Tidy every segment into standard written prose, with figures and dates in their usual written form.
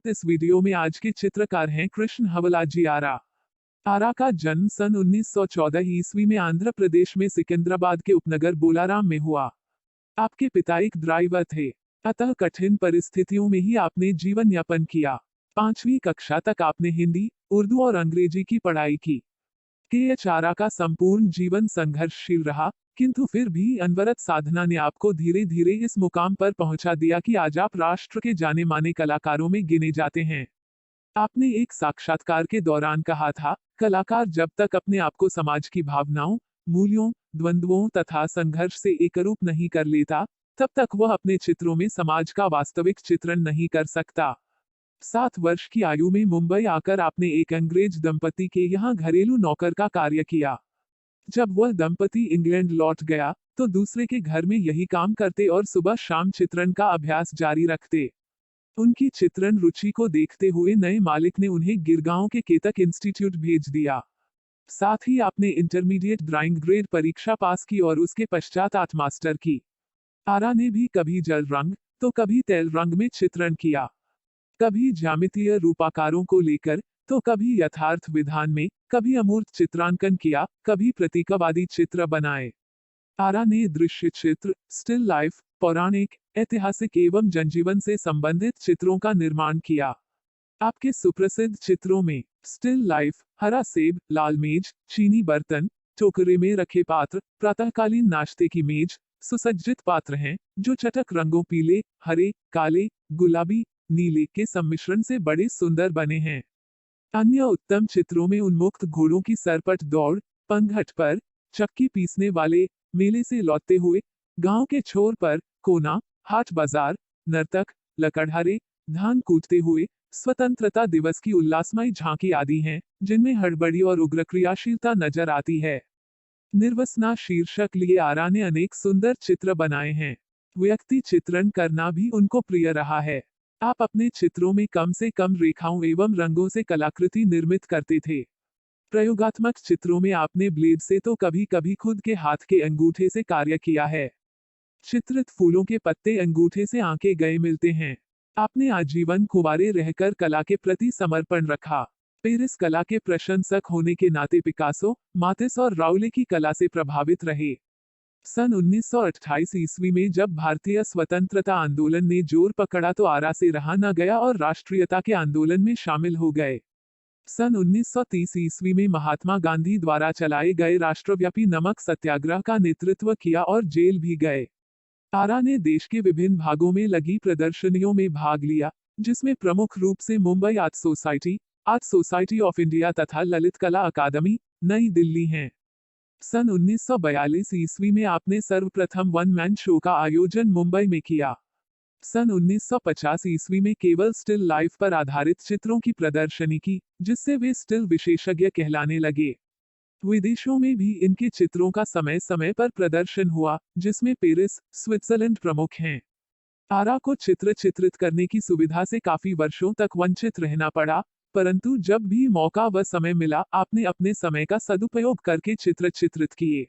इस वीडियो में आज के चित्रकार हैं कृष्ण हवलाजी आरा। आरा का जन्म सन 1914 ईस्वी में आंध्र प्रदेश में सिकंदराबाद के उपनगर बोलाराम में हुआ। आपके पिता एक ड्राइवर थे, अतः कठिन परिस्थितियों में ही आपने जीवन यापन किया। 5वीं कक्षा तक आपने हिंदी, उर्दू और अंग्रेजी की पढ़ाई की। के.एच. आरा का संपूर्ण जीवन संघर्षशील रहा, किंतु फिर भी अनवरत साधना ने आपको धीरे धीरे इस मुकाम पर पहुंचा दिया कि आज आप राष्ट्र के जाने माने कलाकारों में गिने जाते हैं। आपने एक साक्षात्कार के दौरान कहा था, कलाकार जब तक अपने आप को समाज की भावनाओं, मूल्यों, द्वंद्वों तथा संघर्ष से एकरूप नहीं कर लेता, तब तक वह अपने चित्रों में समाज का वास्तविक चित्रण नहीं कर सकता। 7 वर्ष की आयु में मुंबई आकर आपने एक अंग्रेज दंपति के यहाँ घरेलू नौकर का कार्य किया। जब वह दंपति इंग्लैंड लौट गया, तो दूसरे के घर में यही काम करते और सुबह शाम चित्रण का अभ्यास जारी रखते। उनकी चित्रण रुचि को देखते हुए नए मालिक ने उन्हें गिरगांव के केतक इंस्टीट्यूट भेज दिया। साथ ही आपने इंटरमीडिएट ड्राइंग ग्रेड परीक्षा पास की और उसके पश्चात आर्ट मास्टर की। आरा ने भी कभी जल रंग, तो कभी तेल रंग में चित्रण किया। कभी ज्यामितीय रूपाकारों को लेकर, तो कभी यथार्थ विधान में, कभी अमूर्त चित्रांकन किया, कभी प्रतीकवादी चित्र बनाए। आरा ने दृश्य चित्र, स्टिल लाइफ, पौराणिक, ऐतिहासिक एवं जनजीवन से संबंधित चित्रों का निर्माण किया। आपके सुप्रसिद्ध चित्रों में स्टिल लाइफ, हरा सेब, लाल मेज, चीनी बर्तन, टोकरे में रखे पात्र, प्रातःकालीन नाश्ते की मेज, सुसज्जित पात्र हैं, जो चटक रंगों पीले, हरे, काले, गुलाबी, नीले के सम्मिश्रण से बड़े सुंदर बने हैं। अन्य उत्तम चित्रों में उन्मुक्त घोड़ों की सरपट दौड़, पंघट पर, चक्की पीसने वाले, मेले से लौटते हुए, गांव के छोर पर, कोना, हाट बाजार, नर्तक, लकड़हारे, धान कूटते हुए, स्वतंत्रता दिवस की उल्लासमय झांकी आदि हैं, जिनमें हड़बड़ी और उग्र क्रियाशीलता नजर आती है। निर्वसना शीर्षक लिए आरा ने अनेक सुंदर चित्र बनाए हैं। व्यक्ति चित्रण करना भी उनको प्रिय रहा है। आप अपने चित्रों में कम से कम रेखाओं एवं रंगों से कलाकृति निर्मित करते थे। प्रयोगात्मक चित्रों में आपने ब्लेड से तो कभी कभी खुद के हाथ के अंगूठे से कार्य किया है। चित्रित फूलों के पत्ते अंगूठे से आंके गए मिलते हैं। आपने आजीवन कुंवारे रहकर कला के प्रति समर्पण रखा। पेरिस कला के प्रशंसक होने के नाते पिकासो, मातिस और राउले की कला से प्रभावित रहे। सन 1928 ईस्वी में जब भारतीय स्वतंत्रता आंदोलन ने जोर पकड़ा तो आरा से रहा न गया और राष्ट्रीयता के आंदोलन में शामिल हो गए। सन 1930 ईस्वी में महात्मा गांधी द्वारा चलाए गए राष्ट्रव्यापी नमक सत्याग्रह का नेतृत्व किया और जेल भी गए। आरा ने देश के विभिन्न भागों में लगी प्रदर्शनियों में भाग लिया, जिसमें प्रमुख रूप से Mumbai art society of India तथा ललित कला अकादमी, नई दिल्ली हैं। सन 1942 ईस्वी में आपने सर्वप्रथम वन मैन शो का आयोजन मुंबई में किया। सन 1950 ईस्वी में केवल स्टिल लाइफ पर आधारित चित्रों की प्रदर्शनी की, जिससे वे स्टिल विशेषज्ञ कहलाने लगे। विदेशों में भी इनके चित्रों का समय समय पर प्रदर्शन हुआ, जिसमें पेरिस, स्विट्जरलैंड प्रमुख हैं। आरा को चित्र चित्रित करने की सुविधा से काफी वर्षों तक वंचित रहना पड़ा, परंतु जब भी मौका व समय मिला, आपने अपने समय का सदुपयोग करके चित्र चित्रित किए।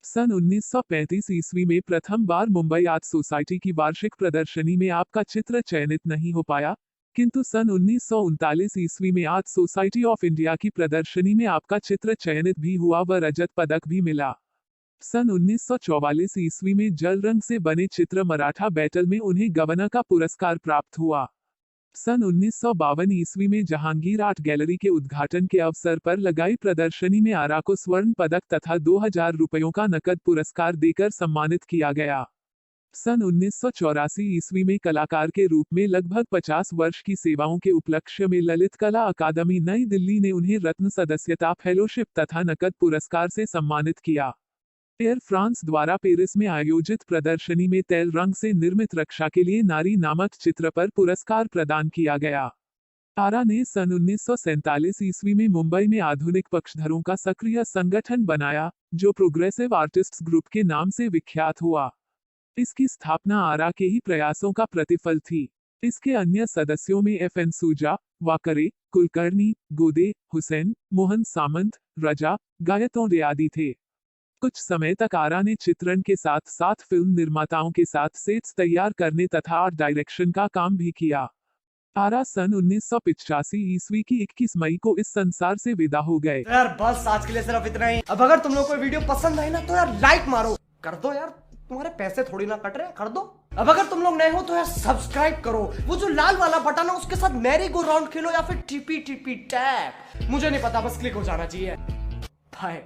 सन 1935 ईस्वी में प्रथम बार मुंबई आर्ट सोसाइटी की वार्षिक प्रदर्शनी में आपका चित्र चयनित नहीं हो पाया, किंतु सन 1939 ईस्वी में आर्ट सोसाइटी ऑफ इंडिया की प्रदर्शनी में आपका चित्र चयनित भी हुआ व रजत पदक भी मिला। सन 1944 ईस्वी में जल रंग से बने चित्र मराठा बैटल में उन्हें गवर्नर का पुरस्कार प्राप्त हुआ। सन 1952 ईस्वी में जहांगीर आर्ट गैलरी के उद्घाटन के अवसर पर लगाई प्रदर्शनी में आरा को स्वर्ण पदक तथा 2000 रुपयों का नकद पुरस्कार देकर सम्मानित किया गया। सन 1984 ईस्वी में कलाकार के रूप में लगभग 50 वर्ष की सेवाओं के उपलक्ष्य में ललित कला अकादमी नई दिल्ली ने उन्हें रत्न सदस्यता फेलोशिप तथा नकद पुरस्कार से सम्मानित किया। एयर फ्रांस द्वारा पेरिस में आयोजित प्रदर्शनी में तेल रंग से निर्मित रक्षा के लिए नारी नामक चित्र पर पुरस्कार प्रदान किया गया। आरा ने सन 1947 ईस्वी में मुंबई में आधुनिक पक्षधरों का सक्रिय संगठन बनाया, जो प्रोग्रेसिव आर्टिस्ट्स ग्रुप के नाम से विख्यात हुआ। इसकी स्थापना आरा के ही प्रयासों का प्रतिफल थी। इसके अन्य सदस्यों में एफ.एन. सूजा, वाकरे, कुलकर्णी, गोदे, हुसैन, मोहन सामंत, रजा, गायतोंडे आदि थे। कुछ समय तक आरा ने चित्रण के साथ साथ फिल्म निर्माताओं के साथ सेट्स तैयार करने तथा आर्ट डायरेक्शन का काम भी किया। आरा सन 1985 ईस्वी की 21 मई को इस संसार से विदा हो गए। तो यार बस आज के लिए सिर्फ इतना ही। अब अगर तुम लोग को वीडियो पसंद आई ना तो यार लाइक मारो, कर दो यार, तुम्हारे पैसे थोड़ी ना कट रहे, कर दो। अब अगर तुम लोग नए हो तो यार सब्सक्राइब करो, वो जो लाल वाला बटन है उसके साथ मैरी गो राउंड खेलो या फिर टिपी टिपी टैप, मुझे नहीं पता, बस क्लिक हो जाना चाहिए। बाय।